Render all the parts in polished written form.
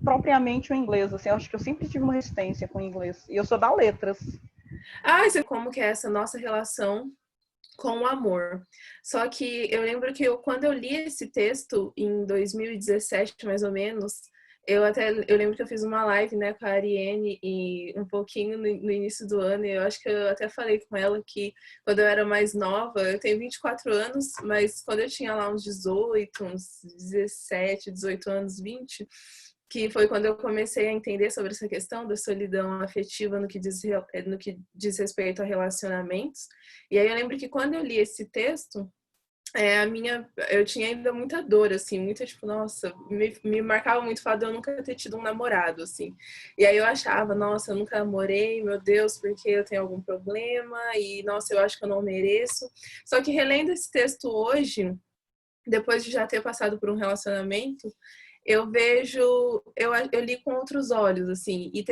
propriamente o inglês, assim, eu acho que eu sempre tive uma resistência com o inglês, e eu sou da letras. Como que é essa nossa relação com o amor. Só que eu lembro que quando eu li esse texto em 2017, mais ou menos, eu lembro que eu fiz uma live, né, com a Ariane e um pouquinho no início do ano, e eu acho que eu até falei com ela que quando eu era mais nova, eu tenho 24 anos, mas quando eu tinha lá uns 18, uns 17, 18 anos, 20, que foi quando eu comecei a entender sobre essa questão da solidão afetiva no que diz respeito a relacionamentos. E aí eu lembro que quando eu li esse texto, eu tinha ainda muita dor, assim, muita, tipo, nossa, me marcava muito o fato de eu nunca ter tido um namorado, assim. E aí eu achava, nossa, eu nunca namorei, meu Deus, porque eu tenho algum problema, e nossa, eu acho que eu não mereço. Só que relendo esse texto hoje, depois de já ter passado por um relacionamento, eu vejo, eu li com outros olhos, assim, e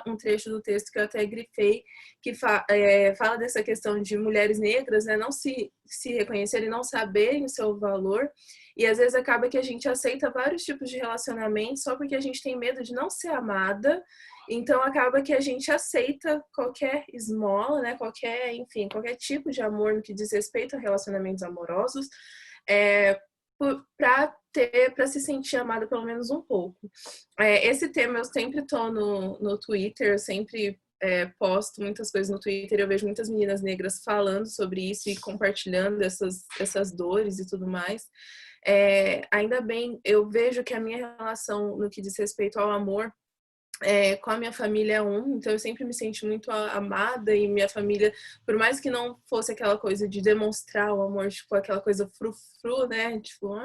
um trecho do texto que eu até grifei, que fala dessa questão de mulheres negras, né, não se reconhecerem, não saberem o seu valor, e às vezes acaba que a gente aceita vários tipos de relacionamento só porque a gente tem medo de não ser amada, então acaba que a gente aceita qualquer esmola, né, enfim, qualquer tipo de amor no que diz respeito a relacionamentos amorosos, para se sentir amada pelo menos um pouco. Esse tema eu sempre tô no Twitter, eu sempre posto muitas coisas no Twitter, eu vejo muitas meninas negras falando sobre isso e compartilhando essas dores e tudo mais. Ainda bem, eu vejo que a minha relação no que diz respeito ao amor com a minha família então eu sempre me senti muito amada, e minha família, por mais que não fosse aquela coisa de demonstrar o amor, tipo, aquela coisa frufru, né, tipo,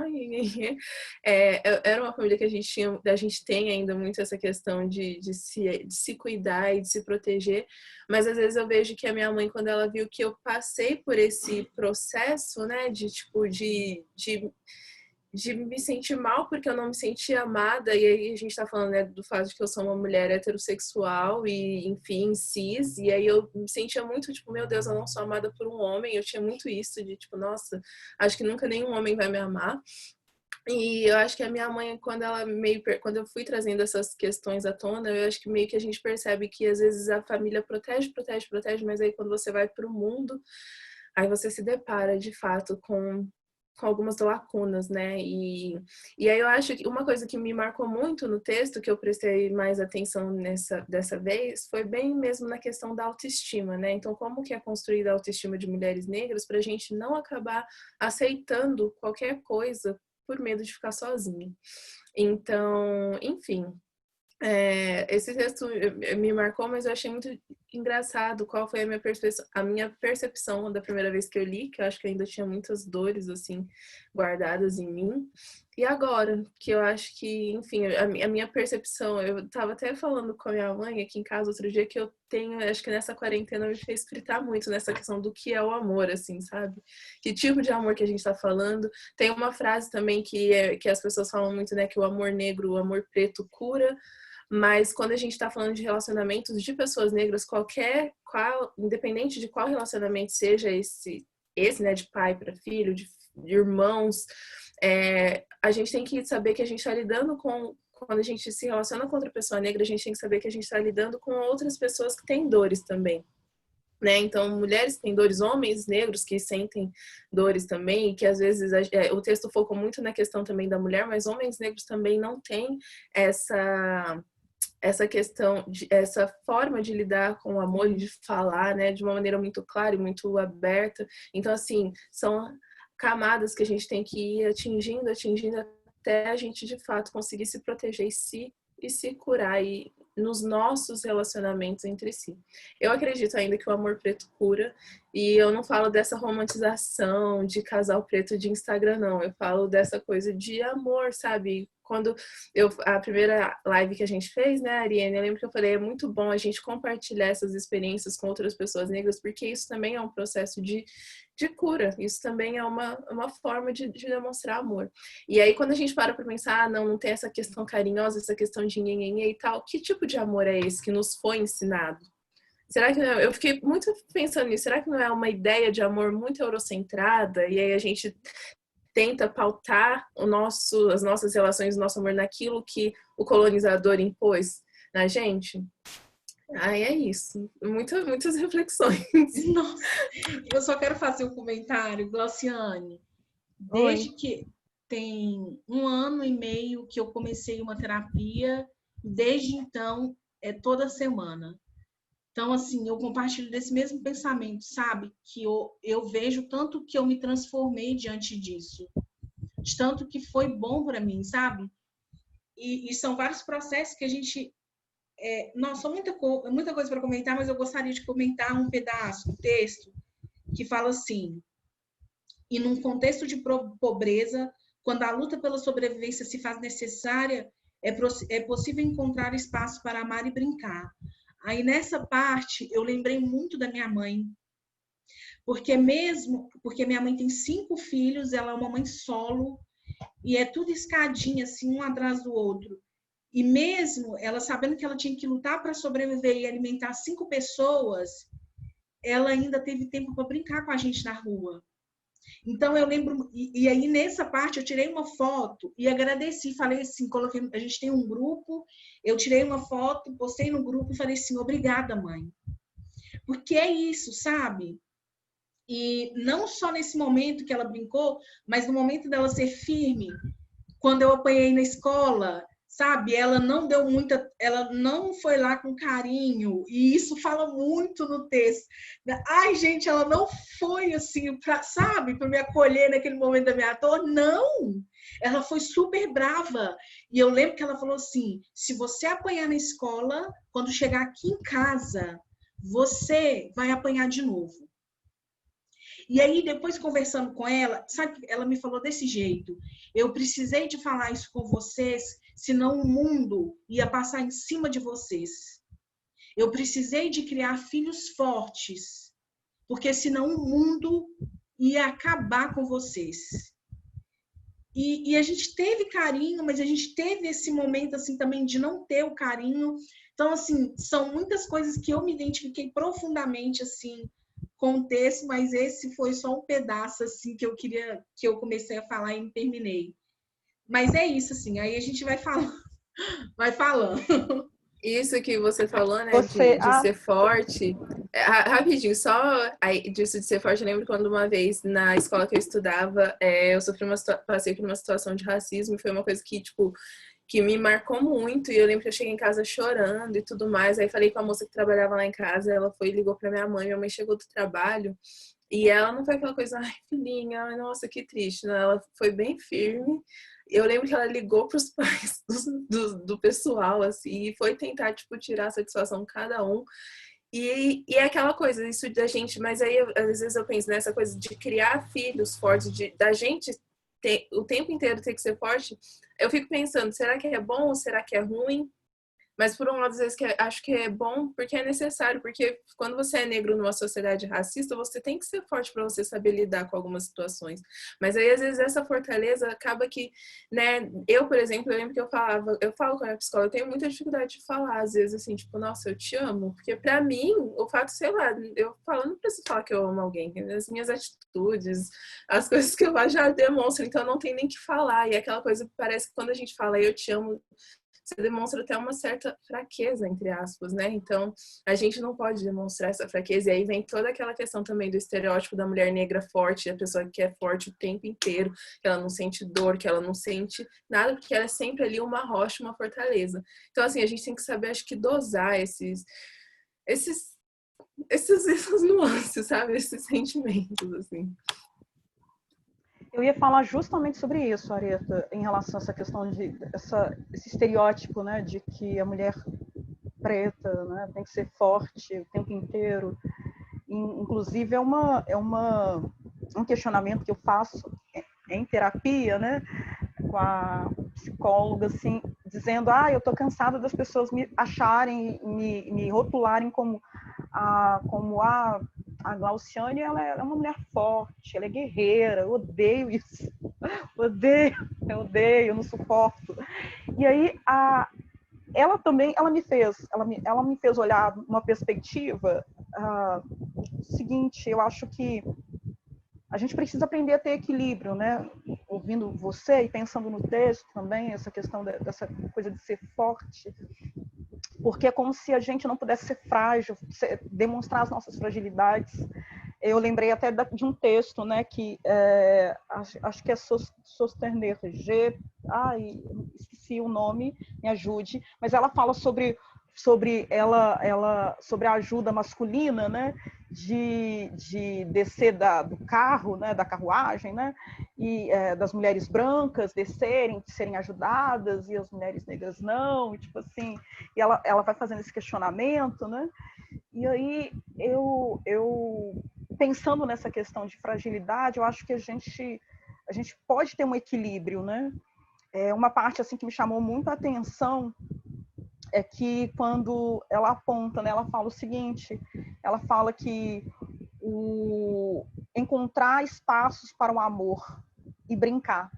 era uma família que a gente tem ainda muito essa questão de se cuidar e de se proteger, mas às vezes eu vejo que a minha mãe, quando ela viu que eu passei por esse processo, né, de me sentir mal porque eu não me sentia amada, e aí a gente tá falando, né, do fato de que eu sou uma mulher heterossexual e, enfim, cis, e aí eu me sentia muito, tipo, meu Deus, eu não sou amada por um homem, eu tinha muito isso de, tipo, nossa, acho que nunca nenhum homem vai me amar. E eu acho que a minha mãe, quando eu fui trazendo essas questões à tona, eu acho que meio que a gente percebe que às vezes a família protege, mas aí quando você vai pro mundo, aí você se depara de fato com algumas lacunas, né? E aí eu acho que uma coisa que me marcou muito no texto, que eu prestei mais atenção dessa vez, foi bem mesmo na questão da autoestima, né? Então, como que é construída a autoestima de mulheres negras para a gente não acabar aceitando qualquer coisa por medo de ficar sozinha. Então, enfim, esse texto me marcou, mas eu achei muito engraçado qual foi a minha percepção da primeira vez que eu li, que eu acho que eu ainda tinha muitas dores, assim, guardadas em mim. E agora, que eu acho que, enfim, a minha percepção, eu estava até falando com a minha mãe aqui em casa outro dia, que eu tenho, acho que nessa quarentena me fez fritar muito nessa questão do que é o amor, assim, sabe? Que tipo de amor que a gente está falando. Tem uma frase também que as pessoas falam muito, né, que o amor negro, o amor preto cura, mas quando a gente está falando de relacionamentos de pessoas negras, independente de qual relacionamento seja esse, né, de pai para filho, de irmãos, a gente tem que saber que a gente está lidando quando a gente se relaciona com outra pessoa negra, a gente tem que saber que a gente está lidando com outras pessoas que têm dores também. Né? Então, mulheres que têm dores, homens negros que sentem dores também, e que às vezes o texto focou muito na questão também da mulher, mas homens negros também não têm essa questão, essa forma de lidar com o amor e de falar, né, de uma maneira muito clara e muito aberta. Então, assim, são camadas que a gente tem que ir atingindo até a gente, de fato, conseguir se proteger e se curar nos nossos relacionamentos entre si. Eu acredito ainda que o amor preto cura, e eu não falo dessa romantização de casal preto de Instagram, não. Eu falo dessa coisa de amor, sabe? Quando a primeira live que a gente fez, né, Ariane, eu lembro que eu falei, é muito bom a gente compartilhar essas experiências com outras pessoas negras, porque isso também é um processo de cura, isso também é uma forma de demonstrar amor. E aí, quando a gente para pensar, não tem essa questão carinhosa, essa questão de nhenhenhê e tal, que tipo de amor é esse que nos foi ensinado? Será que não, eu fiquei muito pensando nisso, será que não é uma ideia de amor muito eurocentrada? E aí a gente tenta pautar as nossas relações, o nosso amor naquilo que o colonizador impôs na gente. Ai, é isso. Muitas reflexões. Nossa, eu só quero fazer um comentário, Glauciane. Desde Oi. que tem 1 ano e meio que eu comecei uma terapia, desde então é toda semana. Então, assim, eu compartilho desse mesmo pensamento, sabe? Que eu vejo tanto que eu me transformei diante disso, de tanto que foi bom para mim, sabe? E são vários processos que a gente. Nossa, muita coisa para comentar, mas eu gostaria de comentar um pedaço do texto que fala assim: e num contexto de pobreza, quando a luta pela sobrevivência se faz necessária, é possível encontrar espaço para amar e brincar. Aí nessa parte eu lembrei muito da minha mãe, porque minha mãe tem 5 filhos, ela é uma mãe solo e é tudo escadinha assim, um atrás do outro. E mesmo ela sabendo que ela tinha que lutar para sobreviver e alimentar 5 pessoas, ela ainda teve tempo para brincar com a gente na rua. Então eu lembro, e aí nessa parte eu tirei uma foto e agradeci, falei assim, coloquei, a gente tem um grupo, eu tirei uma foto, postei no grupo e falei assim, obrigada, mãe. Porque é isso, sabe? E não só nesse momento que ela brincou, mas no momento dela ser firme, quando eu apanhei na escola, sabe? Ela não foi lá com carinho, e isso fala muito no texto. Ai, gente, ela não foi assim, sabe, para me acolher naquele momento da minha dor, não! Ela foi super brava. E eu lembro que ela falou assim: se você apanhar na escola, quando chegar aqui em casa, você vai apanhar de novo. E aí, depois conversando com ela, sabe, ela me falou desse jeito: eu precisei de falar isso com vocês, senão o mundo ia passar em cima de vocês. Eu precisei de criar filhos fortes, porque senão o mundo ia acabar com vocês. E a gente teve carinho, mas a gente teve esse momento assim também de não ter o carinho. Então, assim, são muitas coisas que eu me identifiquei profundamente assim com o texto, mas esse foi só um pedaço assim que eu comecei a falar e não terminei. Mas é isso assim, aí a gente vai falando, vai falando. Isso que você falou, né, Você, de ser forte. Rapidinho, só disso de ser forte, eu lembro quando uma vez na escola que eu estudava, eu passei por uma situação de racismo, e foi uma coisa que, tipo, que me marcou muito, e eu lembro que eu cheguei em casa chorando e tudo mais, aí falei com a moça que trabalhava lá em casa, ela foi e ligou pra minha mãe chegou do trabalho, e ela não foi aquela coisa, ai, filhinha, ai, nossa, que triste, não, ela foi bem firme. Eu lembro que ela ligou para os pais do pessoal, assim, e foi tentar, tipo, tirar a satisfação de cada um. E é aquela coisa, isso da gente, mas aí às vezes eu penso nessa coisa de criar filhos fortes, da gente o tempo inteiro ter que ser forte. Eu fico pensando, será que é bom ou será que é ruim? Mas por um lado, às vezes, acho que é bom porque é necessário, porque quando você é negro numa sociedade racista, você tem que ser forte para você saber lidar com algumas situações. Mas aí, às vezes, essa fortaleza acaba que, né, eu, por exemplo, eu lembro que eu falo com a minha psicóloga, eu tenho muita dificuldade de falar, às vezes, assim, tipo, nossa, eu te amo, porque pra mim, o fato, sei lá, eu falo, não preciso falar que eu amo alguém, as minhas atitudes, as coisas que eu faço já demonstram, então não tem nem que falar, e aquela coisa parece que quando a gente fala eu te amo, você demonstra até uma certa fraqueza, entre aspas, né? Então, a gente não pode demonstrar essa fraqueza. E aí vem toda aquela questão também do estereótipo da mulher negra forte, a pessoa que é forte o tempo inteiro, que ela não sente dor, que ela não sente nada, porque ela é sempre ali uma rocha, uma fortaleza. Então, assim, a gente tem que saber, acho que, dosar essas nuances, sabe? Esses sentimentos, assim. Eu ia falar justamente sobre isso, Areta, em relação a essa questão esse estereótipo, né, de que a mulher preta, né, tem que ser forte o tempo inteiro. Inclusive um questionamento que eu faço em terapia, né, com a psicóloga, assim, dizendo: eu tô cansada das pessoas me acharem, me rotularem como a Glauciane, ela é uma mulher forte, ela é guerreira. Eu odeio isso, eu odeio, eu não suporto. E aí ela me fez olhar uma perspectiva seguinte: eu acho que a gente precisa aprender a ter equilíbrio, né? ouvindo você e pensando no texto também, essa questão dessa coisa de ser forte, porque é como se a gente não pudesse ser frágil, demonstrar as nossas fragilidades. Eu lembrei até de um texto, né, que acho que é Sosterner G, esqueci o nome, me ajude, mas ela fala sobre a ajuda masculina, né, de descer do carro, né, da carruagem, né, e das mulheres brancas descerem, de serem ajudadas, e as mulheres negras não, e, tipo assim, e ela vai fazendo esse questionamento, né, e aí eu pensando nessa questão de fragilidade, eu acho que a gente pode ter um equilíbrio, né? Uma parte assim que me chamou muito a atenção é que quando ela aponta, né, ela fala o seguinte, ela fala que encontrar espaços para o amor e brincar,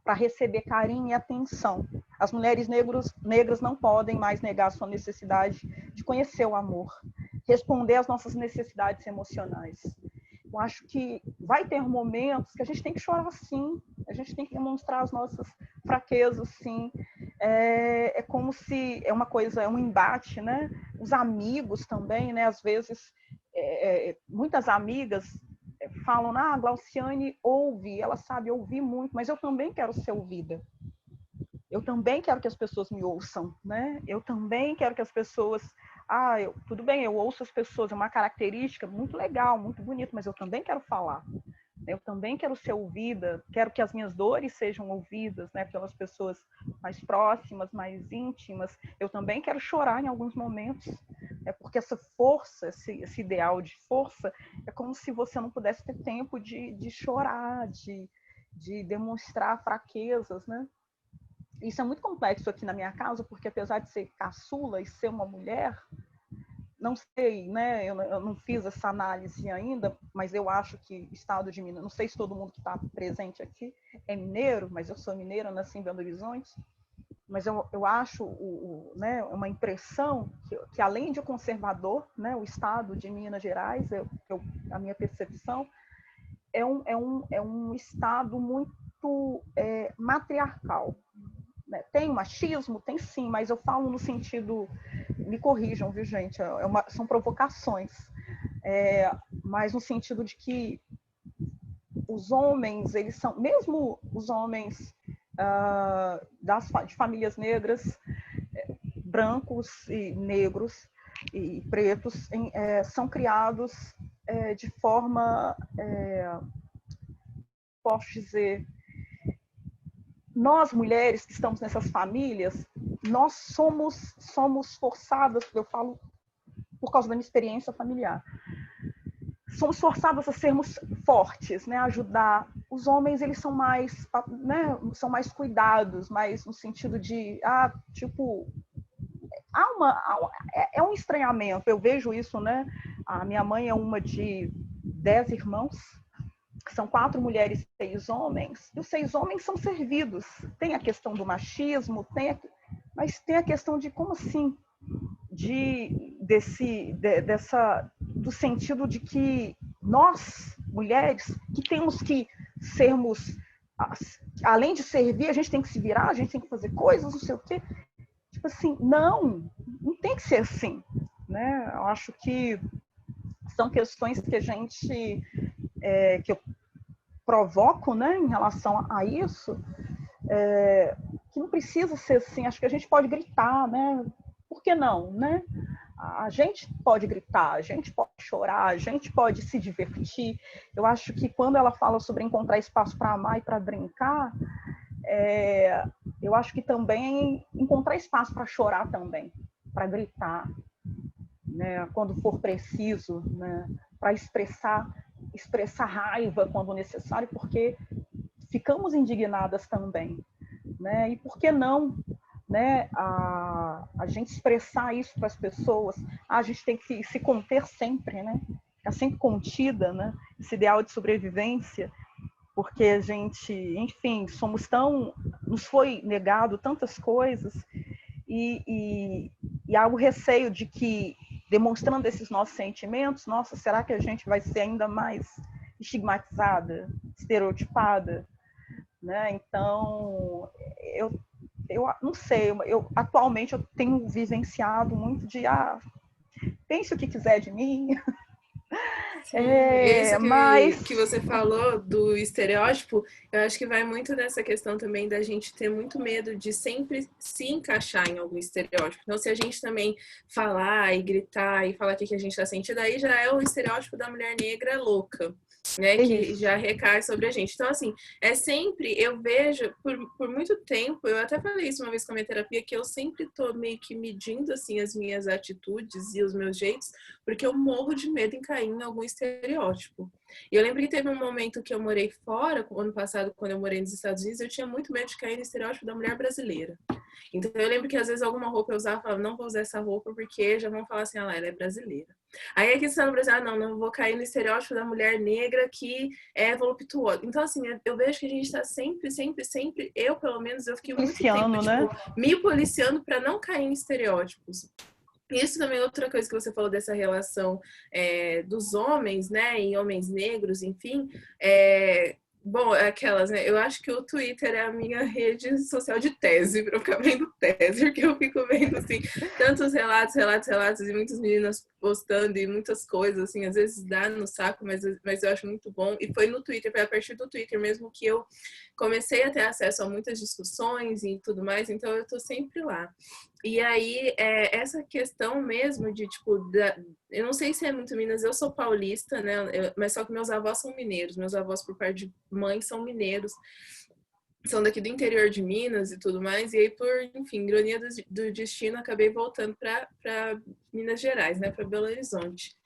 para receber carinho e atenção. As mulheres negras não podem mais negar sua necessidade de conhecer o amor, responder às nossas necessidades emocionais. Eu acho que vai ter momentos que a gente tem que chorar sim, a gente tem que demonstrar as nossas fraquezas sim. É como se é uma coisa, é um embate, né? Os amigos também, né? Às vezes, muitas amigas falam, Glauciane ouve, ela sabe ouvir muito, mas eu também quero ser ouvida. Eu também quero que as pessoas me ouçam, né? Eu também quero que as pessoas... tudo bem, eu ouço as pessoas, é uma característica muito legal, muito bonita, mas eu também quero falar. Eu também quero ser ouvida, quero que as minhas dores sejam ouvidas, né, pelas pessoas mais próximas, mais íntimas. Eu também quero chorar em alguns momentos, porque essa força, esse ideal de força, é como se você não pudesse ter tempo de chorar, de demonstrar fraquezas, né? Isso é muito complexo aqui na minha casa, porque apesar de ser caçula e ser uma mulher, não sei, né? Eu não fiz essa análise ainda, mas eu acho que o estado de Minas, não sei se todo mundo que está presente aqui é mineiro, mas eu sou mineira, nasci em Belo Horizonte, mas eu acho né, uma impressão que além de conservador, né, o estado de Minas Gerais, a minha percepção, é um estado muito matriarcal. Tem machismo? Tem sim, mas eu falo no sentido... Me corrijam, viu, gente? São provocações. Mas no sentido de que os homens, eles são... Mesmo os homens de famílias negras, brancos e negros e pretos, são criados de forma... posso dizer... Nós, mulheres que estamos nessas famílias, nós somos forçadas, eu falo por causa da minha experiência familiar, somos forçadas a sermos fortes, né? Ajudar. Os homens, eles são mais, né? São mais cuidados, mais no sentido de, é um estranhamento. Eu vejo isso, né? A minha mãe é uma de 10 irmãos, que são 4 mulheres e 6 homens, e os 6 homens são servidos. Tem a questão do machismo, mas tem a questão de como assim, do sentido de que nós, mulheres, que temos que sermos, além de servir, a gente tem que se virar, a gente tem que fazer coisas, não sei o quê. Tipo assim, não tem que ser assim, né? Eu acho que são questões que que eu provoco, né, em relação a isso, que não precisa ser assim. Acho que a gente pode gritar, né? Por que não, né? A gente pode gritar, a gente pode chorar, a gente pode se divertir. Eu acho que quando ela fala sobre encontrar espaço para amar e para brincar, eu acho que também encontrar espaço para chorar também, para gritar, né, quando for preciso, né, para expressar raiva quando necessário, porque ficamos indignadas também, né? E por que não, né, a gente expressar isso para as pessoas? A gente tem que se conter sempre, né? Ficar sempre contida, né? Esse ideal de sobrevivência, porque a gente, enfim, nos foi negado tantas coisas e há o receio de que, demonstrando esses nossos sentimentos, nossa, será que a gente vai ser ainda mais estigmatizada, estereotipada? né? Então, eu não sei, atualmente eu tenho vivenciado muito de, pense o que quiser de mim, Sim, isso que mas você falou do estereótipo, eu acho que vai muito nessa questão também da gente ter muito medo de sempre se encaixar em algum estereótipo. Então, se a gente também falar e gritar e falar o que a gente está sentindo, aí já é o estereótipo da mulher negra louca, né? é Que isso. já recai sobre a gente. Então, assim, é sempre, eu vejo, por muito tempo, eu até falei isso uma vez com a minha terapia, que eu sempre tô meio que medindo, assim, as minhas atitudes e os meus jeitos, porque eu morro de medo em cair em algum estereótipo. E eu lembro que teve um momento que eu morei fora, ano passado, quando eu morei nos Estados Unidos, eu tinha muito medo de cair no estereótipo da mulher brasileira. Então eu lembro que às vezes alguma roupa eu usava e falava, não vou usar essa roupa porque já vão falar assim, ela é brasileira. Aí aqui está no Brasil, não vou cair no estereótipo da mulher negra que é voluptuosa. Então assim, eu vejo que a gente está sempre, eu pelo menos, eu fiquei muito tempo, Policiano, né? me policiando para não cair em estereótipos. Isso também é outra coisa que você falou dessa relação dos homens, né, e homens negros, enfim. Bom, aquelas, né? Eu acho que o Twitter é a minha rede social de tese, para eu ficar vendo tese, porque eu fico vendo, assim, tantos relatos, e muitas meninas postando e muitas coisas, assim, às vezes dá no saco, mas eu acho muito bom. E foi no Twitter, foi a partir do Twitter mesmo que eu comecei a ter acesso a muitas discussões e tudo mais, então eu tô sempre lá. E aí, essa questão mesmo de, tipo, eu não sei se é muito Minas, eu sou paulista, né? Mas só que meus avós são mineiros, meus avós por parte de mãe são mineiros, são daqui do interior de Minas e tudo mais, e aí por, enfim, ironia do destino, acabei voltando para Minas Gerais, né, para Belo Horizonte.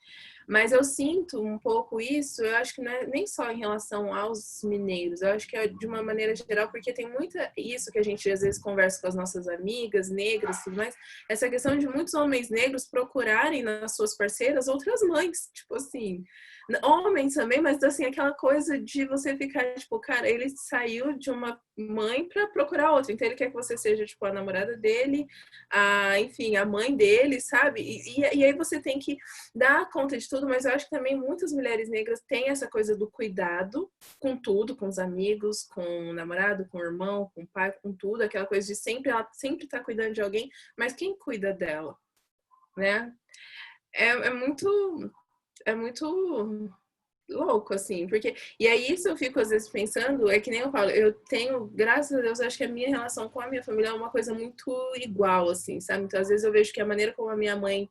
Mas eu sinto um pouco isso, eu acho que não é nem só em relação aos mineiros, eu acho que é de uma maneira geral, porque tem muita isso que a gente às vezes conversa com as nossas amigas negras e tudo mais, essa questão de muitos homens negros procurarem nas suas parceiras outras mães, tipo assim, homens também, mas assim, aquela coisa de você ficar, tipo, cara, ele saiu de uma mãe para procurar outra, então ele quer que você seja, tipo, a namorada dele, enfim, a mãe dele, sabe? E aí você tem que dar conta de tudo, mas eu acho que também muitas mulheres negras têm essa coisa do cuidado com tudo, com os amigos, com o namorado, com o irmão, com o pai, com tudo, aquela coisa de sempre, ela sempre tá cuidando de alguém, mas quem cuida dela, né? É muito louco, assim, porque... E aí isso eu fico, às vezes, pensando, é que nem eu falo, eu tenho, graças a Deus, acho que a minha relação com a minha família é uma coisa muito igual, assim, sabe? Então, às vezes, eu vejo que a maneira como a minha mãe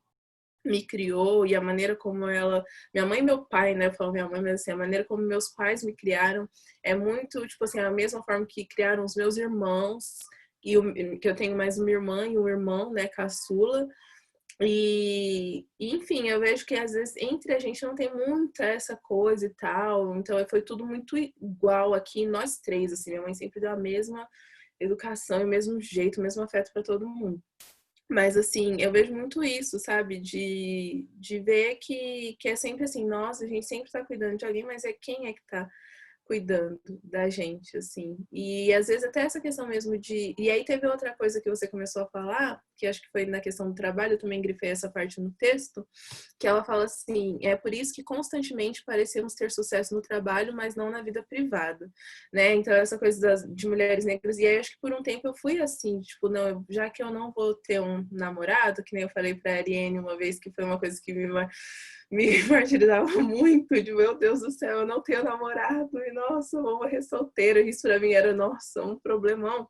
me criou e a maneira como ela... Minha mãe e meu pai, né? Eu falo minha mãe, mas assim, a maneira como meus pais me criaram é muito, tipo assim, a mesma forma que criaram os meus irmãos, que eu tenho mais uma irmã e um irmão, né, caçula. Enfim, eu vejo que às vezes entre a gente não tem muita essa coisa e tal, então foi tudo muito igual aqui, nós três, assim, minha mãe sempre deu a mesma educação e o mesmo jeito, o mesmo afeto para todo mundo. Mas assim, eu vejo muito isso, sabe? De ver que é sempre assim, nossa, a gente sempre tá cuidando de alguém, mas quem é que tá cuidando da gente, assim. E às vezes até essa questão mesmo de... E aí teve outra coisa que você começou a falar, que acho que foi na questão do trabalho, eu também grifei essa parte no texto, que ela fala assim, é por isso que constantemente parecemos ter sucesso no trabalho, mas não na vida privada, né? Então essa coisa de mulheres negras, e aí acho que por um tempo eu fui assim, tipo, não, já que eu não vou ter um namorado, que nem eu falei pra Ariane uma vez, que foi uma coisa que me martirizava muito, de meu Deus do céu, eu não tenho namorado, e nossa, eu vou morrer solteira, isso pra mim era, nossa, um problemão.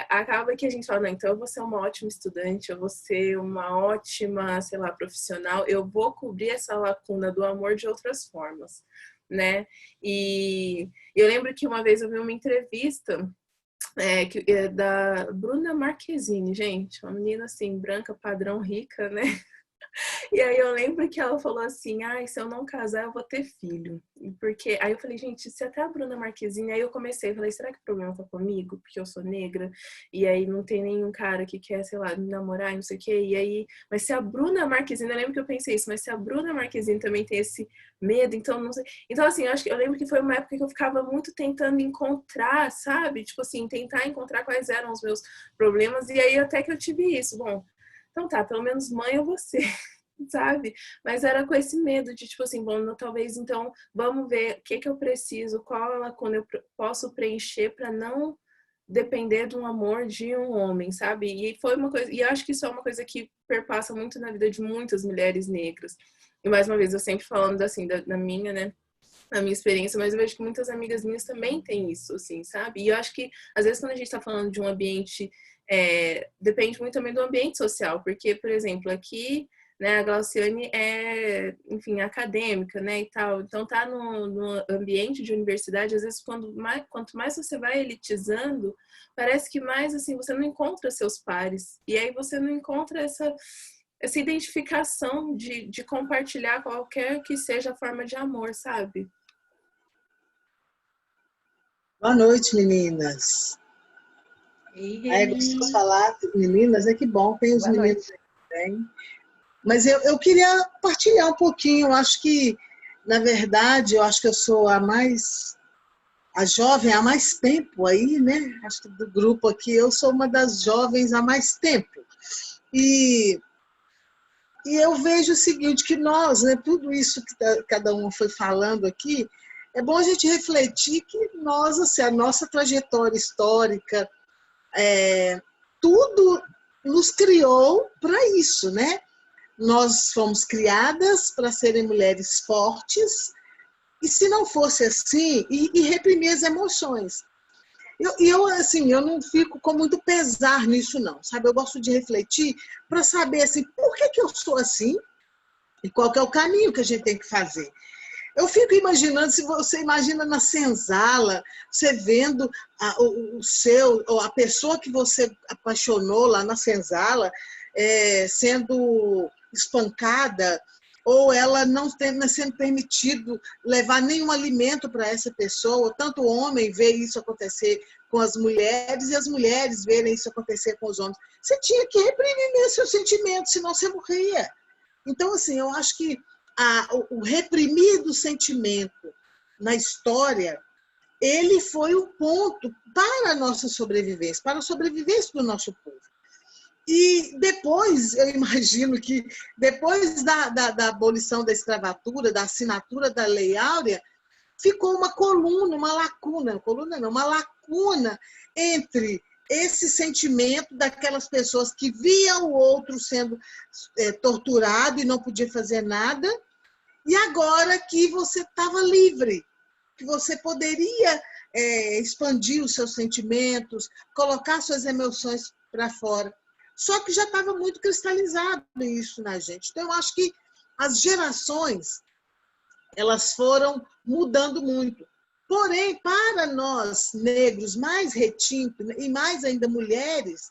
Acaba que a gente fala, não, então eu vou ser uma ótima estudante, eu vou ser uma ótima, sei lá, profissional, eu vou cobrir essa lacuna do amor de outras formas, né? E eu lembro que uma vez eu vi uma entrevista da Bruna Marquezine, gente, uma menina assim, branca, padrão, rica, né? E aí eu lembro que ela falou assim, se eu não casar, eu vou ter filho. Porque aí eu falei, gente, se até a Bruna Marquezine, aí eu comecei, falei, será que o problema tá comigo? Porque eu sou negra, e aí não tem nenhum cara que quer, sei lá, me namorar, não sei o quê. E aí, mas se a Bruna Marquezine, eu lembro que eu pensei isso, mas se a Bruna Marquezine também tem esse medo, então não sei. Então, assim, eu lembro que foi uma época que eu ficava muito tentando encontrar, sabe? Tipo assim, tentar encontrar quais eram os meus problemas, e aí até que eu tive isso. Bom, então tá, pelo menos mãe eu vou ser. sabe? Mas era com esse medo de, tipo assim, bom, talvez então, vamos ver o que que eu preciso, qual lacuna eu posso preencher para não depender de um amor de um homem, sabe? E foi uma coisa, e eu acho que isso é uma coisa que perpassa muito na vida de muitas mulheres negras. E mais uma vez, eu sempre falando assim, da minha, né? Na minha experiência, mas eu vejo que muitas amigas minhas também têm isso, assim, sabe? E eu acho que, às vezes, quando a gente tá falando de um ambiente, depende muito também do ambiente social, porque, por exemplo, aqui, né, a Glauciane é, enfim, acadêmica, né, e tal, então tá no ambiente de universidade, às vezes, quanto mais você vai elitizando, parece que mais, assim, você não encontra seus pares, e aí você não encontra essa identificação de compartilhar qualquer que seja a forma de amor, sabe? Boa noite, meninas. Ei, É gostoso Reni. falar, meninas, é que bom, tem os Boa meninos noite. aí também. Mas eu queria partilhar um pouquinho, eu acho que, na verdade, eu acho que eu sou a jovem há mais tempo aí, né? Acho que do grupo aqui, eu sou uma das jovens há mais tempo. E eu vejo o seguinte, que nós, né, tudo isso que cada um foi falando aqui, é bom a gente refletir que nós, assim, a nossa trajetória histórica, tudo nos criou para isso, né? Nós fomos criadas para serem mulheres fortes, e se não fosse assim, e reprimir as emoções. Assim, eu não fico com muito pesar nisso, não, sabe? Eu gosto de refletir para saber, assim, por que eu sou assim e qual que é o caminho que a gente tem que fazer. Eu fico imaginando, se você imagina na senzala, você vendo a pessoa que você apaixonou lá na senzala, sendo espancada, ou ela não sendo permitido levar nenhum alimento para essa pessoa. Tanto o homem vê isso acontecer com as mulheres e as mulheres verem isso acontecer com os homens. Você tinha que reprimir seus sentimentos, senão você morria. Então, assim, eu acho que o reprimir do sentimento na história, ele foi o ponto para a nossa sobrevivência, para a sobrevivência do nosso povo. E depois, eu imagino que depois da abolição da escravatura, da assinatura da Lei Áurea, ficou uma lacuna entre esse sentimento daquelas pessoas que viam o outro sendo torturado e não podia fazer nada, e agora que você estava livre, que você poderia expandir os seus sentimentos, colocar suas emoções para fora. Só que já estava muito cristalizado isso na gente. Então, eu acho que as gerações, elas foram mudando muito. Porém, para nós, negros, mais retintos, e mais ainda mulheres,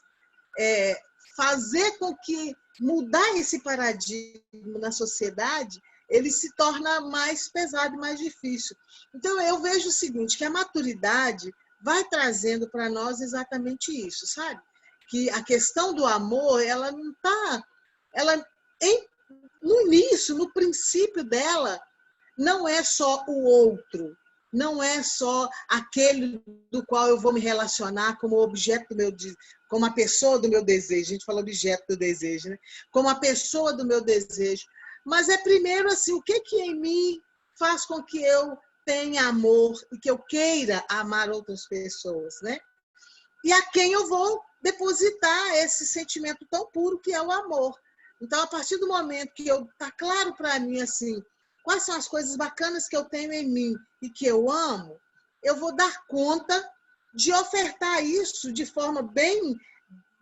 fazer com que mudar esse paradigma na sociedade, ele se torna mais pesado e mais difícil. Então, eu vejo o seguinte, que a maturidade vai trazendo para nós exatamente isso, sabe? Que a questão do amor, ela não está... No início, no princípio dela, não é só o outro, não é só aquele do qual eu vou me relacionar como objeto do meu, como a pessoa do meu desejo. A gente fala objeto do desejo, né? Como a pessoa do meu desejo. Mas é primeiro assim, o que em mim faz com que eu tenha amor e que eu queira amar outras pessoas, né? E a quem eu vou depositar esse sentimento tão puro que é o amor. Então, a partir do momento que está claro para mim assim, quais são as coisas bacanas que eu tenho em mim e que eu amo, eu vou dar conta de ofertar isso de forma bem,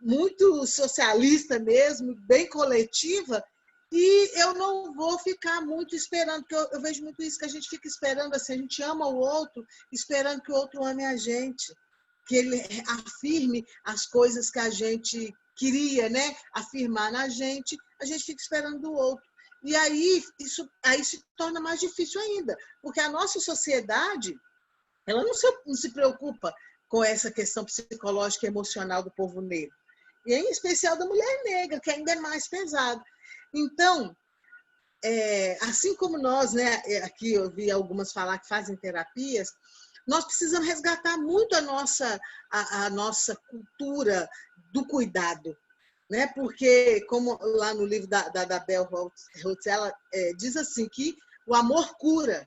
muito socialista mesmo, bem coletiva, e eu não vou ficar muito esperando, porque eu vejo muito isso, que a gente fica esperando, assim, a gente ama o outro, esperando que o outro ame a gente, que ele afirme as coisas que a gente queria, né, afirmar na gente, a gente fica esperando do outro. E aí, aí se torna mais difícil ainda, porque a nossa sociedade, ela não se preocupa com essa questão psicológica e emocional do povo negro, e em especial da mulher negra, que ainda é mais pesado. Então, assim como nós, né, aqui eu vi algumas falar que fazem terapias, nós precisamos resgatar muito a nossa cultura do cuidado, né? Porque, como lá no livro da Bell Hooks, ela diz assim que o amor cura,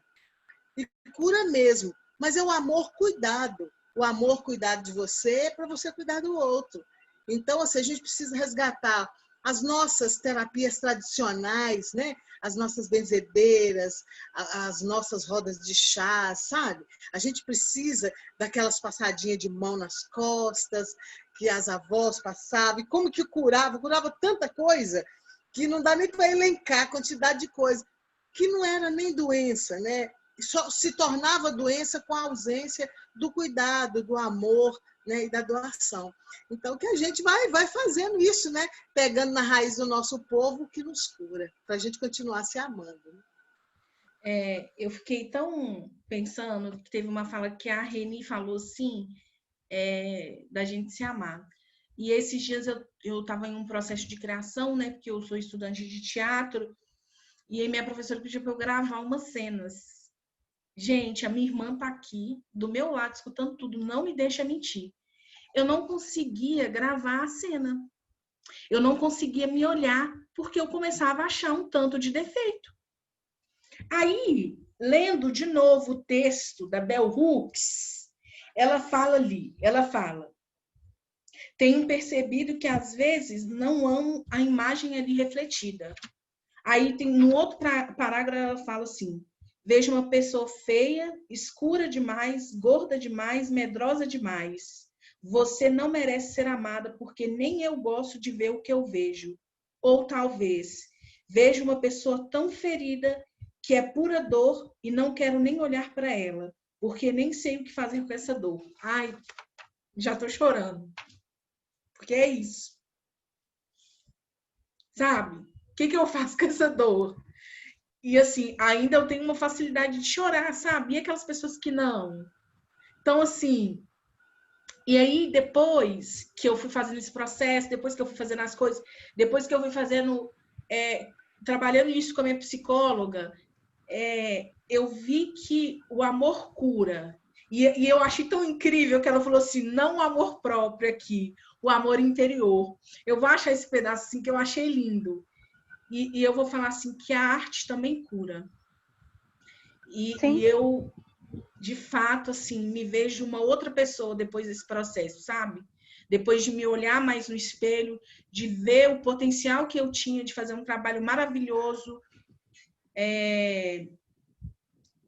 e cura mesmo, mas é o amor cuidado. O amor cuidado de você para você cuidar do outro. Então, assim, a gente precisa resgatar as nossas terapias tradicionais, né? As nossas benzedeiras, as nossas rodas de chá, sabe? A gente precisa daquelas passadinhas de mão nas costas que as avós passavam. E como que curava? Curava tanta coisa que não dá nem para elencar a quantidade de coisa, que não era nem doença, né? Só se tornava doença com a ausência do cuidado, do amor, né, e da doação. Então, que a gente vai fazendo isso, né? Pegando na raiz do nosso povo que nos cura, para a gente continuar se amando. Né? Eu fiquei tão pensando que teve uma fala que a Reni falou assim, da gente se amar. E esses dias eu estava em um processo de criação, né? Porque eu sou estudante de teatro, e aí minha professora pediu para eu gravar umas cenas. Gente, a minha irmã tá aqui, do meu lado, escutando tudo, não me deixa mentir. Eu não conseguia gravar a cena. Eu não conseguia me olhar, porque eu começava a achar um tanto de defeito. Aí, lendo de novo o texto da Bell Hooks, ela fala ali, tenho percebido que às vezes não amo a imagem ali refletida. Aí tem no outro parágrafo ela fala assim, vejo uma pessoa feia, escura demais, gorda demais, medrosa demais. Você não merece ser amada porque nem eu gosto de ver o que eu vejo. Ou talvez, vejo uma pessoa tão ferida que é pura dor e não quero nem olhar para ela, porque nem sei o que fazer com essa dor. Ai, já estou chorando. Porque é isso. Sabe? O que eu faço com essa dor? E assim, ainda eu tenho uma facilidade de chorar, sabe? E aquelas pessoas que não. Então, assim, e aí depois que eu fui fazendo esse processo, depois que eu fui fazendo as coisas, depois que eu fui fazendo, trabalhando isso com a minha psicóloga, eu vi que o amor cura. E eu achei tão incrível que ela falou assim, não o amor próprio aqui, o amor interior. Eu vou achar esse pedaço assim que eu achei lindo. E eu vou falar assim, que a arte também cura. E eu, de fato, assim, me vejo uma outra pessoa depois desse processo, sabe? Depois de me olhar mais no espelho, de ver o potencial que eu tinha de fazer um trabalho maravilhoso,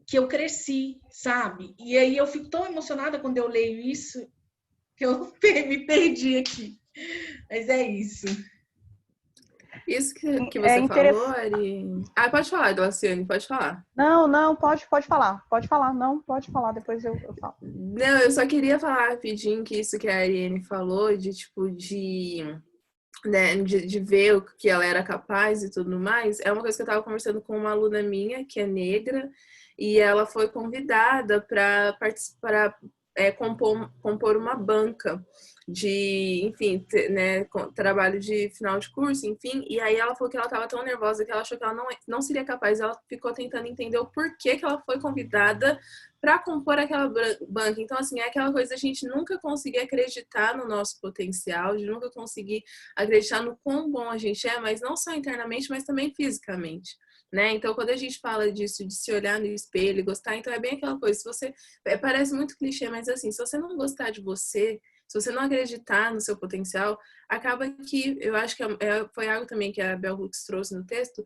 que eu cresci, sabe? E aí eu fico tão emocionada quando eu leio isso, que eu me perdi aqui. Mas é isso. Isso que você falou, Ari... Ah, pode falar, Glaciane, pode falar. Não, pode falar. Pode falar, não, pode falar, depois eu falo. Não, eu só queria falar rapidinho que isso que a Ariane falou, de tipo, né, de ver o que ela era capaz e tudo mais, é uma coisa que eu estava conversando com uma aluna minha, que é negra, e ela foi convidada para participar, compor uma banca de, enfim, né, trabalho de final de curso, enfim, e aí ela falou que ela estava tão nervosa que ela achou que ela não seria capaz, ela ficou tentando entender o porquê que ela foi convidada para compor aquela banca. Então, assim, é aquela coisa de a gente nunca conseguir acreditar no nosso potencial, de nunca conseguir acreditar no quão bom a gente é, mas não só internamente, mas também fisicamente. Né? Então, quando a gente fala disso, de se olhar no espelho e gostar, então é bem aquela coisa, se você, parece muito clichê, mas assim, se você não gostar de você, se você não acreditar no seu potencial, acaba que, eu acho que foi algo também que a Bell Hooks trouxe no texto,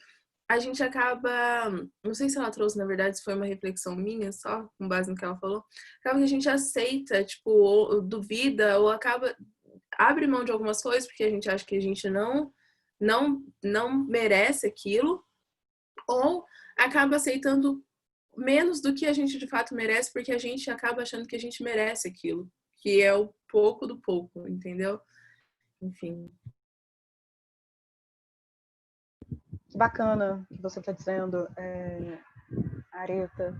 a gente acaba, não sei se ela trouxe, na verdade, se foi uma reflexão minha só, com base no que ela falou, acaba que a gente aceita, tipo, ou duvida, ou abre mão de algumas coisas, porque a gente acha que a gente não merece aquilo, ou acaba aceitando menos do que a gente de fato merece, porque a gente acaba achando que a gente merece aquilo, que é o pouco do pouco, entendeu? Enfim. Que bacana que você está dizendo, Areta.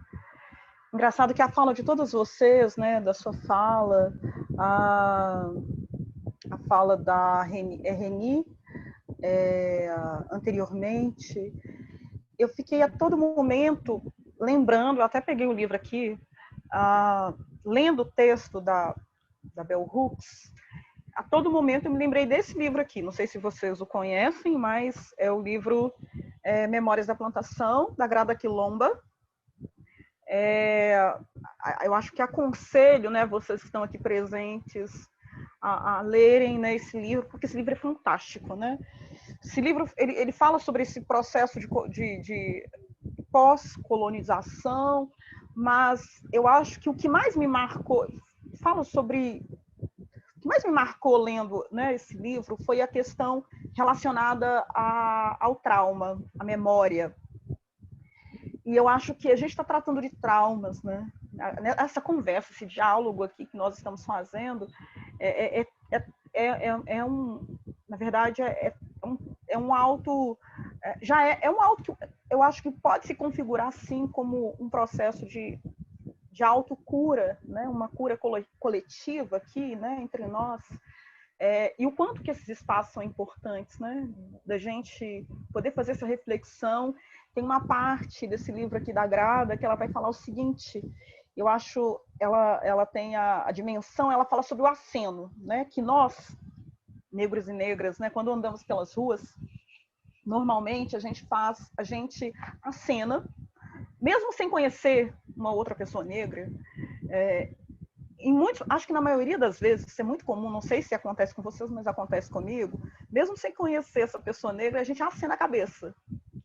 Engraçado que a fala de todos vocês, né, da sua fala, a fala da Reni, anteriormente, eu fiquei a todo momento lembrando, eu até peguei o livro aqui, lendo o texto da Bell Hooks, a todo momento eu me lembrei desse livro aqui. Não sei se vocês o conhecem, mas é o livro Memórias da Plantação, da Grada Quilomba. Eu acho que aconselho, né, vocês que estão aqui presentes a lerem, né, esse livro, porque esse livro é fantástico, né? Esse livro ele fala sobre esse processo de pós-colonização, mas eu acho que o que mais me marcou, fala sobre o que mais me marcou lendo, né, esse livro foi a questão relacionada ao trauma, à memória. E eu acho que a gente está tratando de traumas, né? Essa conversa, esse diálogo aqui que nós estamos fazendo, na verdade, um auto, é um auto que eu acho que pode se configurar assim como um processo de autocura, né? Uma cura coletiva aqui, né? Entre nós. E o quanto que esses espaços são importantes, né? Da gente poder fazer essa reflexão. Tem uma parte desse livro aqui da Grada que ela vai falar o seguinte, eu acho, ela tem a dimensão, ela fala sobre o aceno, né? Que nós, negros e negras, né? Quando andamos pelas ruas, normalmente a gente acena, mesmo sem conhecer uma outra pessoa negra, acho que na maioria das vezes, isso é muito comum, não sei se acontece com vocês, mas acontece comigo, mesmo sem conhecer essa pessoa negra, a gente acena a cabeça,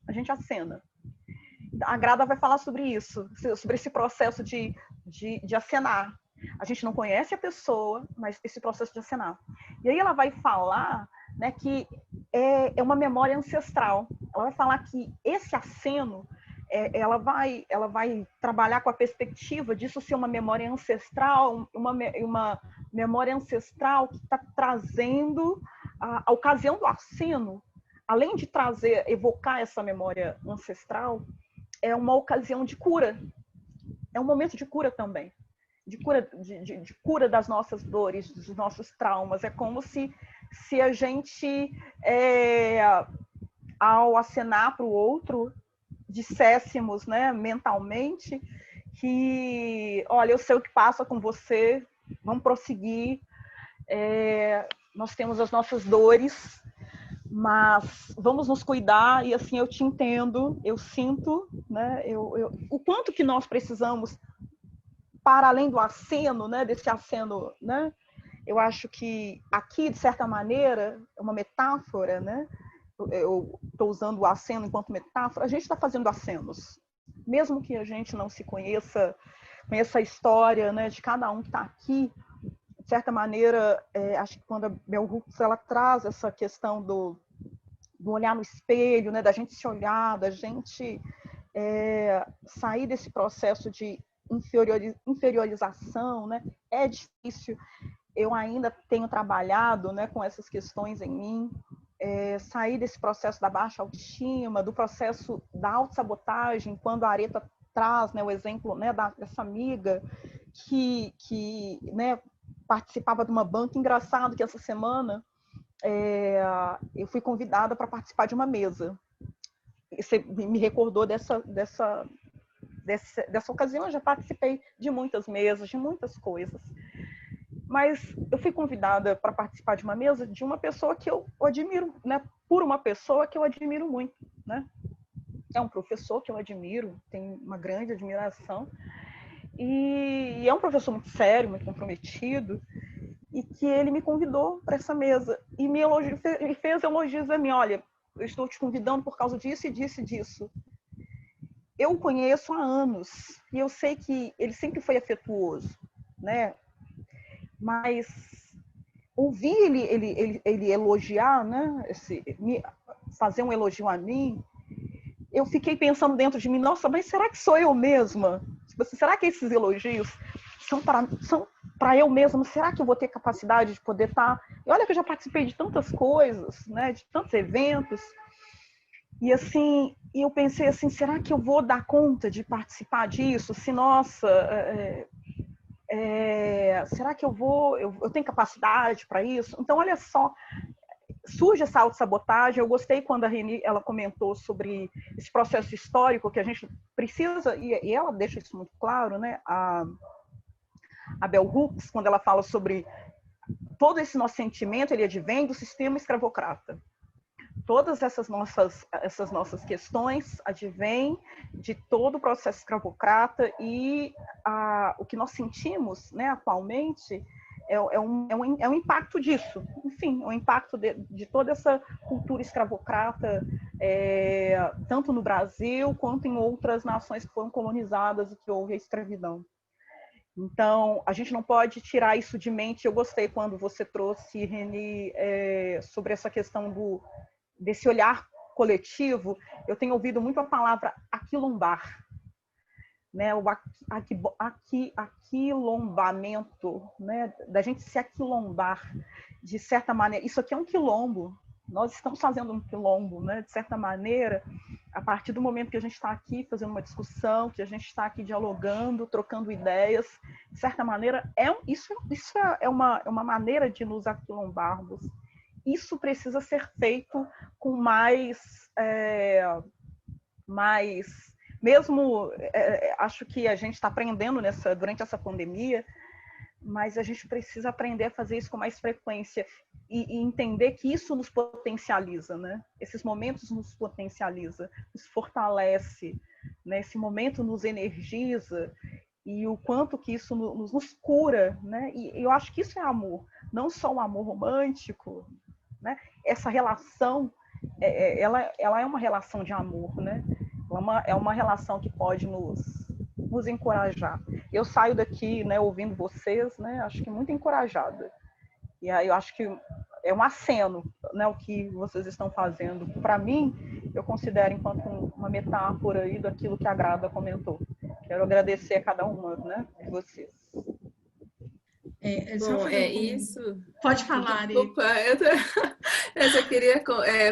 a gente acena. A Grada vai falar sobre isso, sobre esse processo de acenar. A gente não conhece a pessoa, mas esse processo de acenar. E aí ela vai falar, né, que é uma memória ancestral. Ela vai falar que esse aceno, ela vai trabalhar com a perspectiva disso ser uma memória ancestral, uma memória ancestral que está trazendo a ocasião do aceno, além de evocar essa memória ancestral, é uma ocasião de cura, é um momento de cura também, de cura das nossas dores, dos nossos traumas. É como se a gente, ao acenar para o outro, disséssemos, né, mentalmente que, olha, eu sei o que passa com você, vamos prosseguir, nós temos as nossas dores, mas vamos nos cuidar, e assim eu te entendo, eu sinto, né, o quanto que nós precisamos, para além do aceno, né, desse aceno, né, eu acho que aqui, de certa maneira, é uma metáfora, né, eu estou usando o aceno enquanto metáfora, a gente está fazendo acenos, mesmo que a gente não se conheça a história, né, de cada um que está aqui. De certa maneira, acho que quando a Bell Hooks ela traz essa questão do olhar no espelho, né, da gente se olhar, da gente sair desse processo de inferiorização, né, é difícil. Eu ainda tenho trabalhado, né, com essas questões em mim, sair desse processo da baixa autoestima, do processo da autossabotagem, quando a Areta traz, né, o exemplo, né, dessa amiga que né, participava de uma banca. Engraçado que essa semana eu fui convidada para participar de uma mesa. Você me recordou dessa ocasião. Eu já participei de muitas mesas, de muitas coisas. Mas eu fui convidada para participar de uma mesa de uma pessoa que eu admiro, né? Por uma pessoa que eu admiro muito, né? É um professor que eu admiro, tenho uma grande admiração. E é um professor muito sério, muito comprometido, e que ele me convidou para essa mesa e fez elogios a mim. Olha, eu estou te convidando por causa disso e disso e disso. Eu o conheço há anos e eu sei que ele sempre foi afetuoso, né? Mas ouvir ele elogiar, né? Fazer um elogio a mim, eu fiquei pensando dentro de mim, nossa, mas será que sou eu mesma? Será que esses elogios são para eu mesma? Será que eu vou ter capacidade de poder estar... E olha que eu já participei de tantas coisas, né? De tantos eventos. E assim, eu pensei assim, será que eu vou dar conta de participar disso? Se, nossa... será que eu tenho capacidade para isso? Então, olha só, surge essa autossabotagem. Eu gostei quando a Reni ela comentou sobre esse processo histórico que a gente precisa, e ela deixa isso muito claro, né? A Bell Hooks, quando ela fala sobre todo esse nosso sentimento, ele advém do sistema escravocrata. Todas essas nossas questões advêm de todo o processo escravocrata e o que nós sentimos, né, atualmente é um impacto disso. Enfim, é um impacto de toda essa cultura escravocrata, tanto no Brasil quanto em outras nações que foram colonizadas e que houve a escravidão. Então, a gente não pode tirar isso de mente. Eu gostei quando você trouxe, Reni, sobre essa questão desse olhar coletivo. Eu tenho ouvido muito a palavra aquilombar, né? O aquilombamento, né? Da gente se aquilombar, de certa maneira. Isso aqui é um quilombo. Nós estamos fazendo um quilombo, né? De certa maneira, a partir do momento que a gente está aqui fazendo uma discussão, que a gente está aqui dialogando, trocando ideias, de certa maneira, isso é uma maneira de nos aquilombarmos. Isso precisa ser feito com mais mesmo, acho que a gente está aprendendo durante essa pandemia, mas a gente precisa aprender a fazer isso com mais frequência e entender que isso nos potencializa, né? Esses momentos nos potencializa, nos fortalece, né? Esse momento nos energiza e o quanto que isso nos cura, né? E eu acho que isso é amor, não só um amor romântico, né? Essa relação, ela é uma relação de amor, né? É uma relação que pode nos encorajar. Eu saio daqui, né, ouvindo vocês, né, acho que muito encorajada. E aí eu acho que é um aceno, né, o que vocês estão fazendo. Para mim, eu considero enquanto uma metáfora aí daquilo que a Grada comentou. Quero agradecer a cada uma, né, de vocês. Bom, isso. Pode falar, desculpa, eu só queria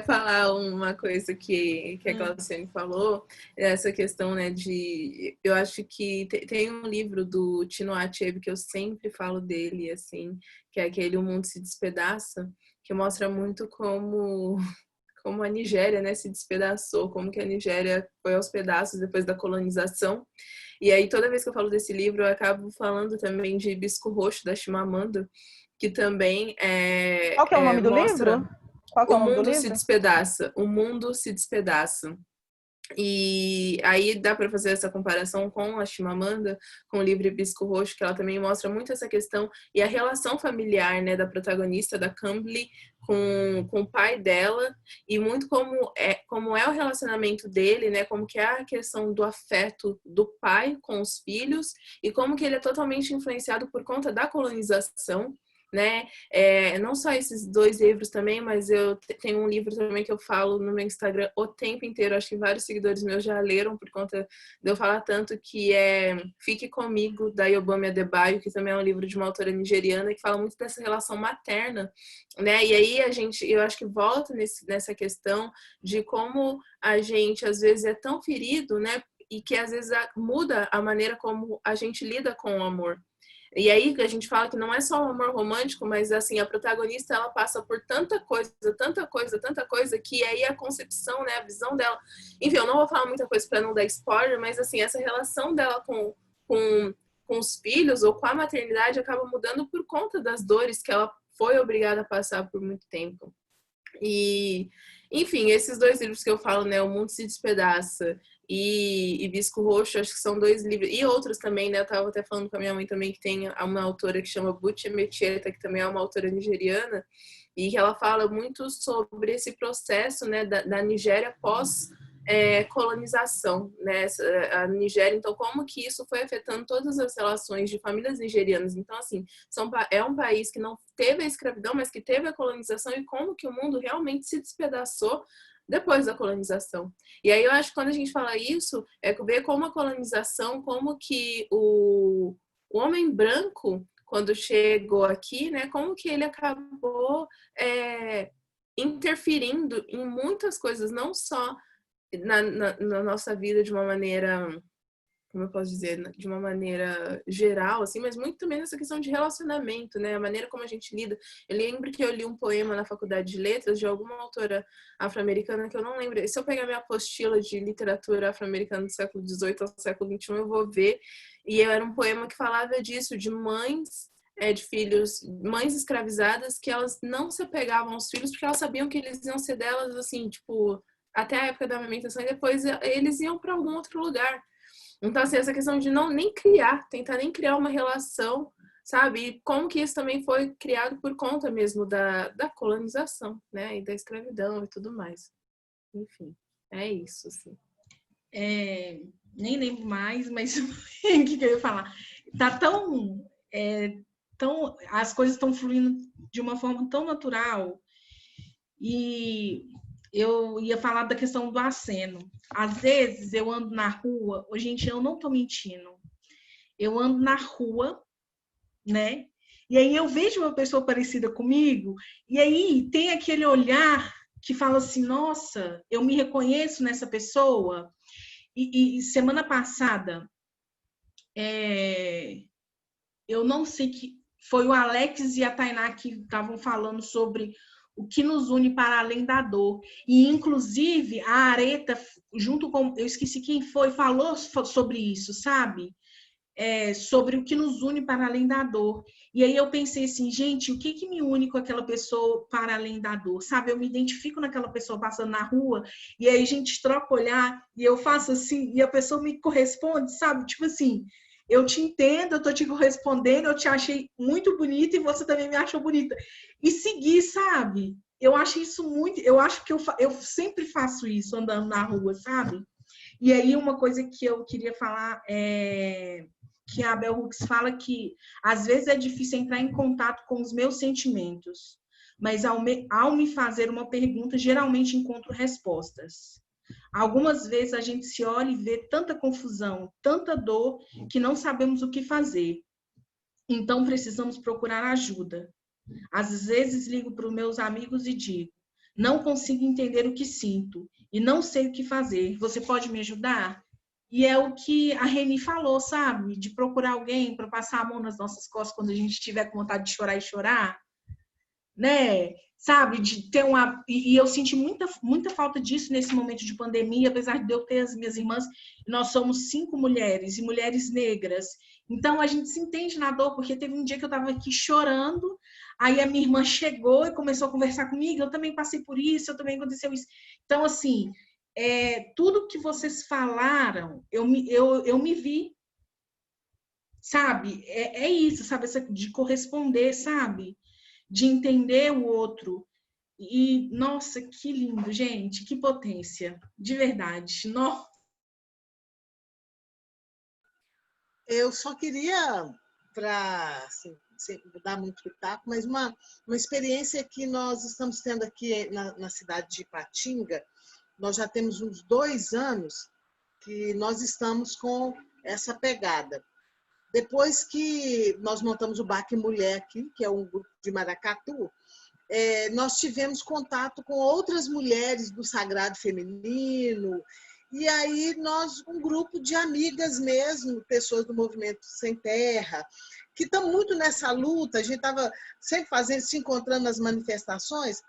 falar uma coisa que a Glauciane falou, essa questão, né, eu acho que tem um livro do Chinua Achebe que eu sempre falo dele, assim, que é aquele O Mundo se Despedaça, que mostra muito como a Nigéria, né, se despedaçou, como que a Nigéria foi aos pedaços depois da colonização. E aí, toda vez que eu falo desse livro, eu acabo falando também de Hibisco Roxo, da Chimamanda, que também Qual que é o nome do livro? Qual que é o nome do livro? Se Despedaça. O Mundo se Despedaça. E aí dá para fazer essa comparação com a Chimamanda, com o livro Hibisco Roxo, que ela também mostra muito essa questão e a relação familiar, né, da protagonista, da Cambly, com o pai dela, e muito como é o relacionamento dele, né, como que é a questão do afeto do pai com os filhos, e como que ele é totalmente influenciado por conta da colonização, né? Não só esses dois livros também, mas eu tenho um livro também que eu falo no meu Instagram o tempo inteiro, acho que vários seguidores meus já leram por conta de eu falar tanto, que é Fique Comigo, da Yobami Adebayo, que também é um livro de uma autora nigeriana que fala muito dessa relação materna, né? E aí eu acho que volta nessa questão de como a gente às vezes é tão ferido, né? E que às vezes muda a maneira como a gente lida com o amor. E aí a gente fala que não é só um amor romântico, mas assim, a protagonista ela passa por tanta coisa, que aí a concepção, né, a visão dela... Enfim, eu não vou falar muita coisa para não dar spoiler, mas assim, essa relação dela com os filhos ou com a maternidade acaba mudando por conta das dores que ela foi obrigada a passar por muito tempo. E, enfim, esses dois livros que eu falo, né, O Mundo se Despedaça e Hibisco Roxo, acho que são dois livros, e outros também, né, eu tava até falando com a minha mãe também, que tem uma autora que chama Buchi Emetieta, que também é uma autora nigeriana, e que ela fala muito sobre esse processo, né, da Nigéria pós colonização, né, a Nigéria, então como que isso foi afetando todas as relações de famílias nigerianas. Então assim, é um país que não teve a escravidão, mas que teve a colonização, e como que o mundo realmente se despedaçou depois da colonização. E aí eu acho que quando a gente fala isso, é ver como a colonização, como que o homem branco, quando chegou aqui, né, como que ele acabou interferindo em muitas coisas, não só na nossa vida de uma maneira, como eu posso dizer, de uma maneira geral, assim, mas muito também nessa questão de relacionamento, né? A maneira como a gente lida. Eu lembro que eu li um poema na faculdade de letras de alguma autora afro-americana, que eu não lembro. Se eu pegar minha apostila de literatura afro-americana do século XVIII ao século XXI, eu vou ver. E era um poema que falava disso, de mães de filhos, mães escravizadas, que elas não se apegavam aos filhos porque elas sabiam que eles iam ser delas, assim, tipo, até a época da amamentação, e depois eles iam para algum outro lugar. Então, assim, essa questão de não nem criar, tentar nem criar uma relação, sabe? E como que isso também foi criado por conta mesmo da colonização, né? E da escravidão e tudo mais. Enfim, é isso, assim. Nem lembro mais, mas o que eu ia falar? Tá tão, as coisas estão fluindo de uma forma tão natural. E eu ia falar da questão do aceno. Às vezes eu ando na rua, gente, eu não tô mentindo. Eu ando na rua, né? E aí eu vejo uma pessoa parecida comigo, e aí tem aquele olhar que fala assim, nossa, eu me reconheço nessa pessoa. E semana passada, eu não sei que foi o Alex e a Tainá que estavam falando sobre o que nos une para além da dor. E, inclusive, a Areta, junto com... Eu esqueci quem foi, falou sobre isso, sabe? Sobre o que nos une para além da dor. E aí eu pensei assim, gente, o que me une com aquela pessoa para além da dor? Sabe, eu me identifico naquela pessoa passando na rua, e aí a gente troca olhar, e eu faço assim, e a pessoa me corresponde, sabe? Tipo assim, eu te entendo, eu tô te correspondendo, eu te achei muito bonita e você também me achou bonita. E seguir, sabe? Eu acho isso muito... Eu acho que eu sempre faço isso, andando na rua, sabe? E aí uma coisa que eu queria falar é que a Bell Hooks fala que às vezes é difícil entrar em contato com os meus sentimentos, mas ao me fazer uma pergunta, geralmente encontro respostas. Algumas vezes a gente se olha e vê tanta confusão, tanta dor, que não sabemos o que fazer. Então precisamos procurar ajuda. Às vezes ligo para os meus amigos e digo, não consigo entender o que sinto e não sei o que fazer. Você pode me ajudar? E é o que a Reni falou, sabe? De procurar alguém para passar a mão nas nossas costas quando a gente estiver com vontade de chorar e chorar, né? Sabe? De ter uma... E eu senti muita falta disso nesse momento de pandemia, apesar de eu ter as minhas irmãs. Nós somos 5 mulheres e mulheres negras. Então a gente se entende na dor, porque teve um dia que eu estava aqui chorando, aí a minha irmã chegou e começou a conversar comigo. Eu também passei por isso, eu também aconteceu isso. Então, assim, tudo que vocês falaram, eu me vi, sabe? Isso, sabe? De corresponder, sabe? De entender o outro. E, nossa, que lindo, gente, que potência, de verdade. Nossa. Eu só queria, para assim, sem dar muito pitaco, mas uma experiência que nós estamos tendo aqui na cidade de Ipatinga. Nós já temos uns 2 anos que nós estamos com essa pegada. Depois que nós montamos o BAC Mulher aqui, que é um grupo de Maracatu, nós tivemos contato com outras mulheres do Sagrado Feminino, e aí um grupo de amigas mesmo, pessoas do Movimento Sem Terra, que estão muito nessa luta. A gente estava sempre se encontrando nas manifestações.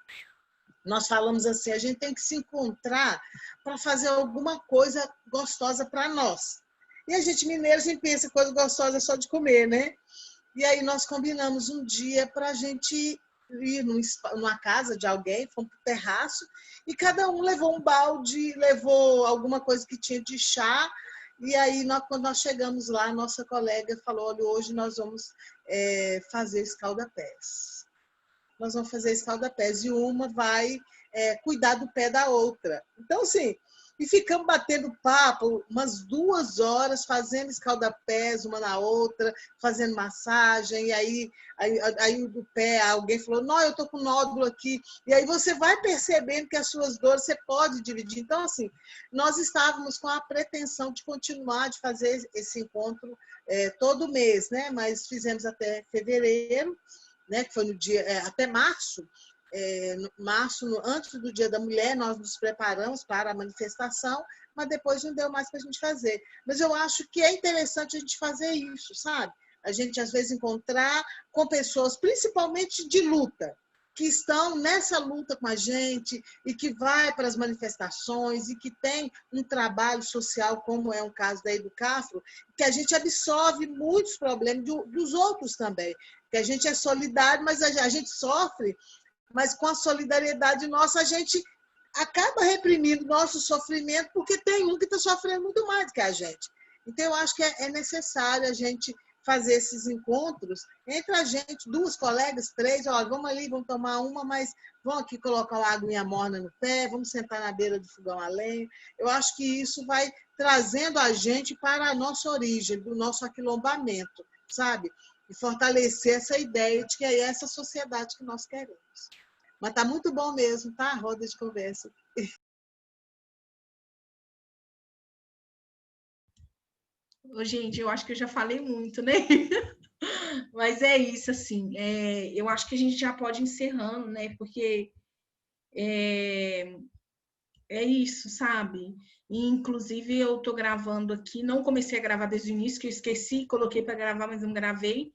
Nós falamos assim, a gente tem que se encontrar para fazer alguma coisa gostosa para nós. E a gente mineiro, a gente pensa que coisa gostosa é só de comer, né? E aí nós combinamos um dia para a gente ir numa casa de alguém, fomos para o terraço, e cada um levou um balde, levou alguma coisa que tinha de chá. E aí, quando nós chegamos lá, a nossa colega falou, olha, hoje nós vamos fazer escalda-pés. Nós vamos fazer escalda-pés e uma vai cuidar do pé da outra. Então, assim, e ficamos batendo papo umas 2 horas, fazendo escalda-pés uma na outra, fazendo massagem, e aí do pé, alguém falou, não, eu estou com nódulo aqui. E aí você vai percebendo que as suas dores você pode dividir. Então, assim, nós estávamos com a pretensão de continuar, de fazer esse encontro todo mês, né? Mas fizemos até fevereiro, né, que foi no dia, até março. Antes do Dia da Mulher, nós nos preparamos para a manifestação, mas depois não deu mais para a gente fazer. Mas eu acho que é interessante a gente fazer isso, sabe? A gente, às vezes, encontrar com pessoas, principalmente de luta, que estão nessa luta com a gente e que vai para as manifestações e que tem um trabalho social, como é o caso da Educafro, que a gente absorve muitos problemas dos outros também. Que a gente é solidário, mas a gente sofre, mas com a solidariedade nossa, a gente acaba reprimindo nosso sofrimento, porque tem um que está sofrendo muito mais do que a gente. Então, eu acho que é necessário a gente fazer esses encontros entre a gente, 2 colegas, 3, olha, vamos ali, vamos tomar uma, mas vamos aqui colocar uma aguinha morna no pé, vamos sentar na beira do fogão a lenha. Eu acho que isso vai trazendo a gente para a nossa origem, do nosso aquilombamento, sabe? E fortalecer essa ideia de que é essa sociedade que nós queremos. Mas está muito bom mesmo, tá? Roda de conversa. Ô, gente, eu acho que eu já falei muito, né? Mas é isso, assim. Eu acho que a gente já pode ir encerrando, né? Porque é isso, sabe? E, inclusive, eu tô gravando aqui, não comecei a gravar desde o início, que eu esqueci, coloquei para gravar, mas não gravei.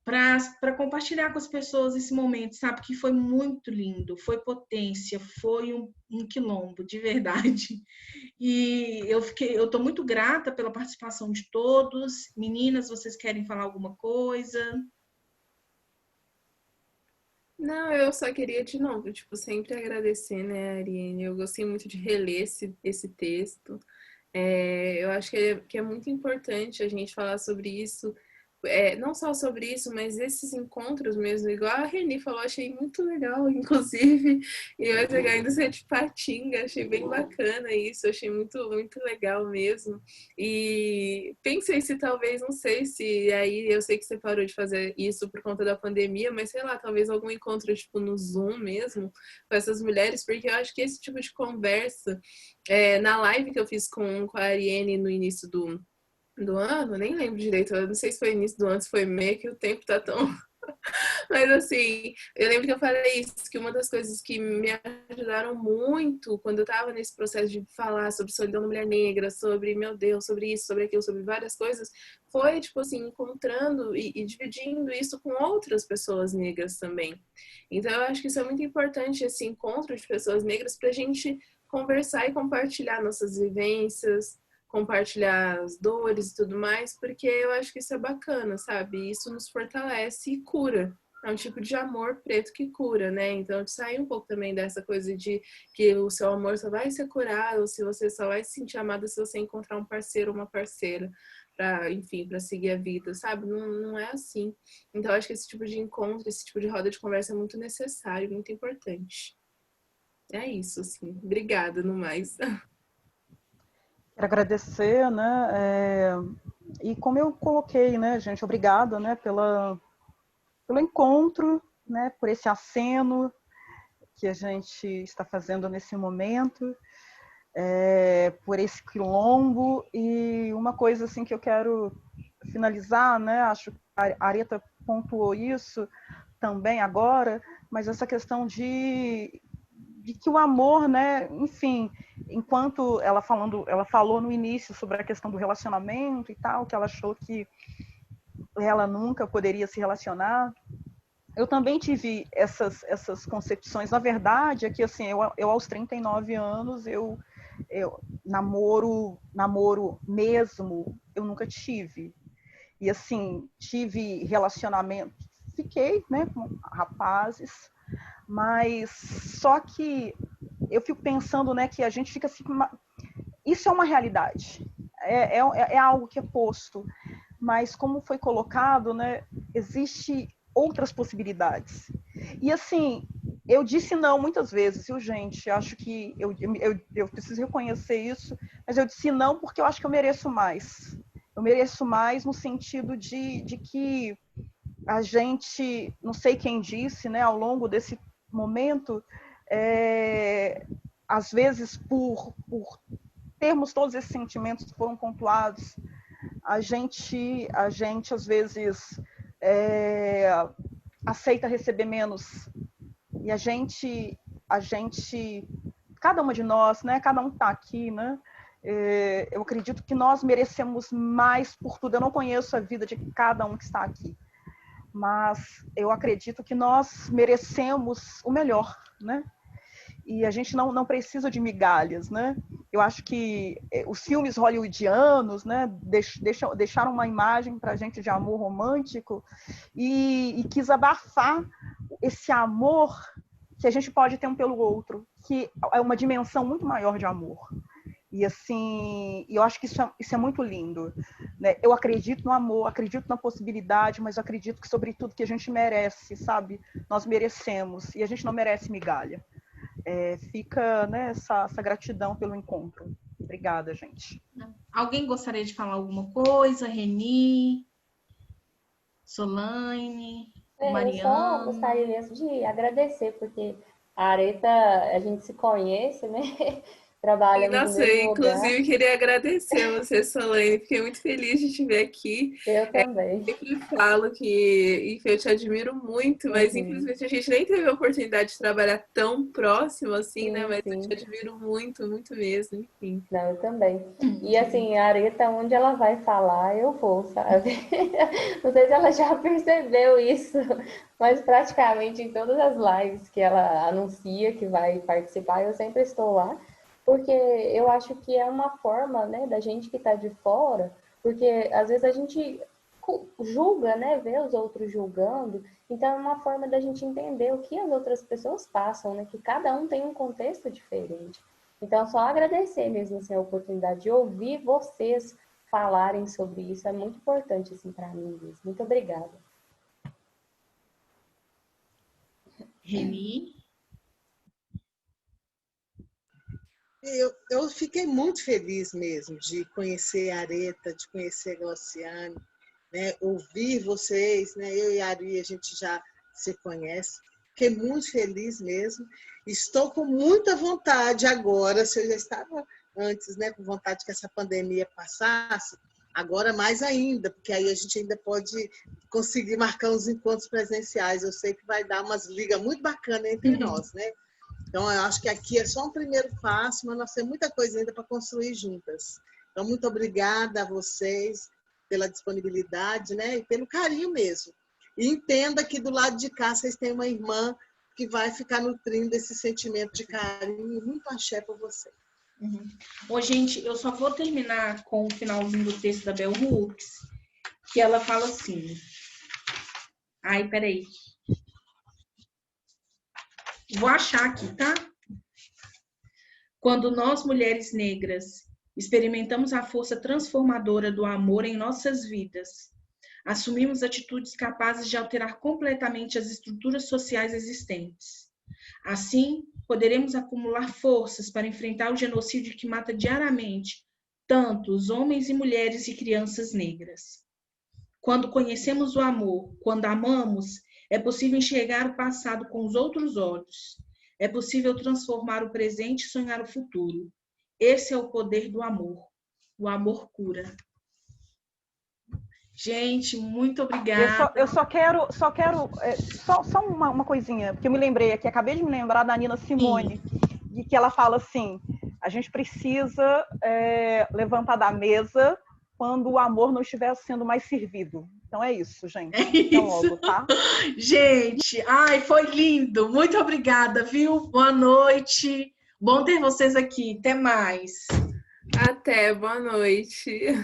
Para compartilhar com as pessoas esse momento, sabe? Que foi muito lindo, foi potência, foi um quilombo, de verdade. E eu estou muito grata pela participação de todos. Meninas, vocês querem falar alguma coisa? Não, eu só queria de novo, tipo, sempre agradecer, né, Ariane? Eu gostei muito de reler esse texto. Eu acho que é muito importante a gente falar sobre isso, não só sobre isso, mas esses encontros mesmo, igual a Reni falou, achei muito legal, inclusive, e mais legal ainda ser de Patinga, achei bem bacana isso, achei muito, muito legal mesmo. E pensei se talvez, não sei se aí, eu sei que você parou de fazer isso por conta da pandemia, mas sei lá, talvez algum encontro tipo no Zoom mesmo, com essas mulheres, porque eu acho que esse tipo de conversa, na live que eu fiz com a Ariane no início do ano, nem lembro direito, eu não sei se foi início do ano, se foi meio, que o tempo tá tão... Mas assim, eu lembro que eu falei isso, que uma das coisas que me ajudaram muito quando eu tava nesse processo de falar sobre solidão da mulher negra, sobre, meu Deus, sobre isso, sobre aquilo, sobre várias coisas, foi, tipo assim, encontrando e dividindo isso com outras pessoas negras também. Então, eu acho que isso é muito importante, esse encontro de pessoas negras, pra gente conversar e compartilhar nossas vivências, compartilhar as dores e tudo mais, porque eu acho que isso é bacana, sabe? Isso nos fortalece e cura. É um tipo de amor preto que cura, né? Então, sair um pouco também dessa coisa de que o seu amor só vai ser curado, se você só vai se sentir amada se você encontrar um parceiro ou uma parceira para, enfim, para seguir a vida, sabe? Não, não é assim. Então, eu acho que esse tipo de encontro, esse tipo de roda de conversa é muito necessário, muito importante. É isso, assim. Obrigada, no mais. Quero agradecer, né? E como eu coloquei, né, gente, obrigada, né, pelo encontro, né, por esse aceno que a gente está fazendo nesse momento, por esse quilombo. E uma coisa assim que eu quero finalizar, né, acho que a Areta pontuou isso também agora, mas essa questão de que o amor, né, enfim, enquanto ela falou no início sobre a questão do relacionamento e tal, que ela achou que ela nunca poderia se relacionar. Eu também tive essas concepções. Na verdade, é que assim, eu aos 39 anos, eu namoro mesmo, eu nunca tive. E assim, tive relacionamento, fiquei, né, com rapazes, mas só que eu fico pensando, né, que a gente fica assim, isso é uma realidade, é algo que é posto, mas como foi colocado, né, existe outras possibilidades. E assim, eu disse não muitas vezes, viu, gente? Acho que eu preciso reconhecer isso, mas eu disse não porque eu acho que eu mereço mais. Eu mereço mais no sentido de que a gente, não sei quem disse, né, ao longo desse momento, às vezes por termos todos esses sentimentos que foram pontuados, a gente às vezes aceita receber menos, e a gente, cada uma de nós, né, cada um que está aqui, né, eu acredito que nós merecemos mais por tudo. Eu não conheço a vida de cada um que está aqui, mas eu acredito que nós merecemos o melhor, né? E a gente não precisa de migalhas, né? Eu acho que os filmes hollywoodianos, né, deixaram uma imagem para a gente de amor romântico e quis abafar esse amor que a gente pode ter um pelo outro, que é uma dimensão muito maior de amor. E assim, eu acho que isso é muito lindo, né? Eu acredito no amor, acredito na possibilidade, mas eu acredito que, sobretudo, que a gente merece, sabe? Nós merecemos, e a gente não merece migalha. Fica, né, essa gratidão pelo encontro. Obrigada, gente. Alguém gostaria de falar alguma coisa? Reni, Solane, Eu só Mariana? gostaria mesmo de agradecer, porque a Areta, a gente se conhece, né? Trabalhamos no Nossa, eu mesmo lugar. inclusive queria agradecer a você, Solane. Fiquei muito feliz de te ver aqui. Eu também. Eu sempre falo que, enfim, eu te admiro muito, mas infelizmente a gente nem teve a oportunidade de trabalhar tão próximo assim, né? Sim, Mas eu sim. te admiro muito, muito mesmo, enfim. Não, eu também. E assim, a Areta, onde ela vai falar, eu vou, sabe? Não sei se ela já percebeu isso, mas praticamente em todas as lives que ela anuncia que vai participar, eu sempre estou lá, porque eu acho que é uma forma, né, da gente que está de fora, porque às vezes a gente julga, né, vê os outros julgando, então é uma forma da gente entender o que as outras pessoas passam, né, que cada um tem um contexto diferente. Então, só agradecer mesmo assim, a oportunidade de ouvir vocês falarem sobre isso. É muito importante assim, para mim mesmo. Muito obrigada. Reni? Eu fiquei muito feliz mesmo de conhecer a Areta, de conhecer a Glauciane, né? Ouvir vocês, né? Eu e a Ari, a gente já se conhece. Fiquei muito feliz mesmo. Estou com muita vontade agora, se eu já estava antes, né, com vontade que essa pandemia passasse, agora mais ainda, porque aí a gente ainda pode conseguir marcar uns encontros presenciais. Eu sei que vai dar umas ligas muito bacanas entre nós, né? Então, eu acho que aqui é só um primeiro passo, mas nós temos muita coisa ainda para construir juntas. Então, muito obrigada a vocês pela disponibilidade, né, e pelo carinho mesmo. E entenda que do lado de cá vocês têm uma irmã que vai ficar nutrindo esse sentimento de carinho e muito axé por você. Ô, gente, eu só vou terminar com o finalzinho do texto da Bell Hooks, que ela fala assim. Ai, peraí. Vou achar aqui, tá? Quando nós, mulheres negras, experimentamos a força transformadora do amor em nossas vidas, assumimos atitudes capazes de alterar completamente as estruturas sociais existentes. Assim, poderemos acumular forças para enfrentar o genocídio que mata diariamente tantos homens e mulheres e crianças negras. Quando conhecemos o amor, quando amamos, é possível enxergar o passado com os outros olhos. É possível transformar o presente e sonhar o futuro. Esse é o poder do amor. O amor cura. Gente, muito obrigada. Eu só quero uma coisinha, porque eu me lembrei aqui, acabei de me lembrar da Nina Simone, de que ela fala assim, a gente precisa levantar da mesa quando o amor não estiver sendo mais servido. Então é isso, gente. Até logo, tá? Gente, ai, foi lindo. Muito obrigada, viu? Boa noite. Bom ter vocês aqui. Até mais. Até, boa noite.